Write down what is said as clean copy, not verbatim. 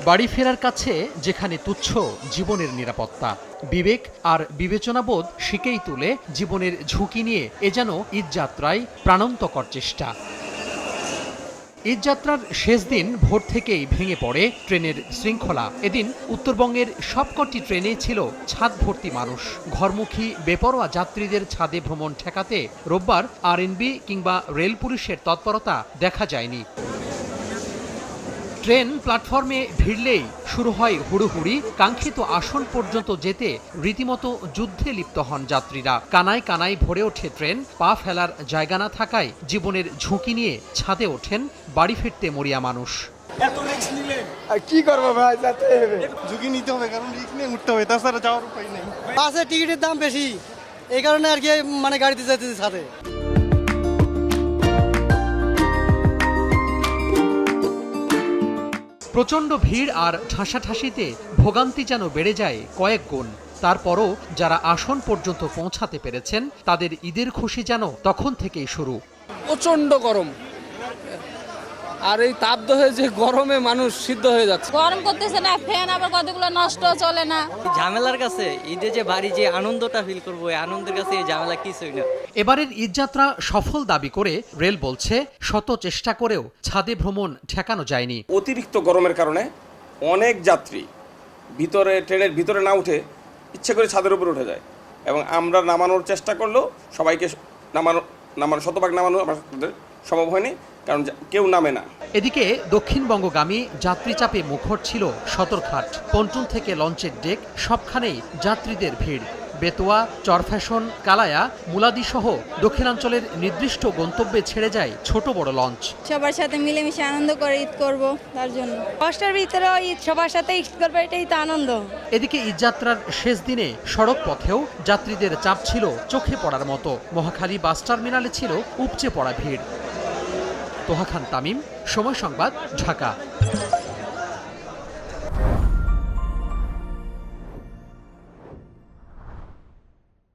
বাড়ি ফেরার কাছে যেখানে তুচ্ছ জীবনের নিরাপত্তা, বিবেক আর বিবেচনাবোধ শিকেই তুলে জীবনের ঝুঁকি নিয়ে এ যেন ঈদযাত্রায় প্রাণান্তকর চেষ্টা। ঈদযাত্রার শেষ দিন ভোর থেকেই ভেঙে পড়ে ট্রেনের শৃঙ্খলা। এদিন উত্তরবঙ্গের সবকটি ট্রেনেই ছিল ছাদ ভর্তি মানুষ। ঘরমুখী বেপরোয়া যাত্রীদের ছাদে ভ্রমণ ঠেকাতে রোববার আরএনবি কিংবা রেল পুলিশের তৎপরতা দেখা যায়নি। ট্রেন প্ল্যাটফর্মে ভিড়লেই শুরু হয় হুড়োহুড়ি। কাঙ্ক্ষিত আসন পর্যন্ত যেতে রীতিমতো যুদ্ধে লিপ্ত হন যাত্রীরা। কানায় কানায় ভরে ওঠে ট্রেন। পা ফেলার জায়গা না থাকায় জীবনের ঝুঁকি নিয়ে ছাদে ওঠেন বাড়ি ফিরতে মরিয়া মানুষ। এত রিস্ক নিলে আর কি করবো ভাই, যেতে হবে, ঝুঁকি নিতে হবে, কারণ রিস্ক নিয়ে উঠতে হবে, তাছাড়া যাওয়ার উপায় নেই। বাসের টিকিটের দাম বেশি, এই কারণে আর কি গাড়িতে যেতেছি ছাদে। প্রচণ্ড ভিড় আর ঠাসাঠাসিতে ভোগান্তি যেন বেড়ে যায় কয়েক গুণ। তারপরও যারা আসন পর্যন্ত পৌঁছাতে পেরেছেন তাদের ঈদের খুশি যেন তখন থেকেই শুরু। প্রচন্ড গরম, আর এই তাপদহে যে গরমে মানুষ সিদ্ধ হয়ে যাচ্ছে। গরম করতেছে না, ফ্যান আবার কতগুলো নষ্ট চলে না। ঝামেলার কাছে ঈদে যে বাড়ি যে আনন্দটা ফিল করবো, এই আনন্দের কাছে এই ঝামেলা কিছুই না। এবারের ঈদযাত্রা সফল দাবি করে রেল বলছে শত চেষ্টা করেও ছাদে ভ্রমণ ঠেকানো যায়নি। অতিরিক্ত গরমের কারণে অনেক যাত্রী ট্রেনের ভিতরে না উঠে ইচ্ছে করে ছাদের উপরে উঠে যায়, এবং আমরা নামানোর চেষ্টা করলেও সবাইকে নামানো শতভাগ নামানো আমাদের সম্ভব হয়নি, কারণ কেউ নামে না। এদিকে দক্ষিণবঙ্গগামী যাত্রী চাপে মুখর ছিল সদরঘাট। পন্টুন থেকে লঞ্চের ডেক সবখানেই যাত্রীদের ভিড়। বেতোয়া, চরফ্যাশন, কালায়া, মুলাদি সহ দক্ষিণাঞ্চলের নির্দিষ্ট গন্তব্যে ছেড়ে যায় ছোট বড় লঞ্চ। সবার সাথে মিলেমিশে আনন্দ করে ঈদ করব, তার জন্য কষ্টের ভিতরে ঈদ সবার সাথে ঈদ করবে, এটাই তো আনন্দ। এদিকে ঈদযাত্রার শেষ দিনে সড়ক পথেও যাত্রীদের চাপ ছিল চোখে পড়ার মতো। মহাখালী বাস টার্মিনালে ছিল উপচে পড়া ভিড়। তোহা খান তামিম, সময় সংবাদ, ঢাকা।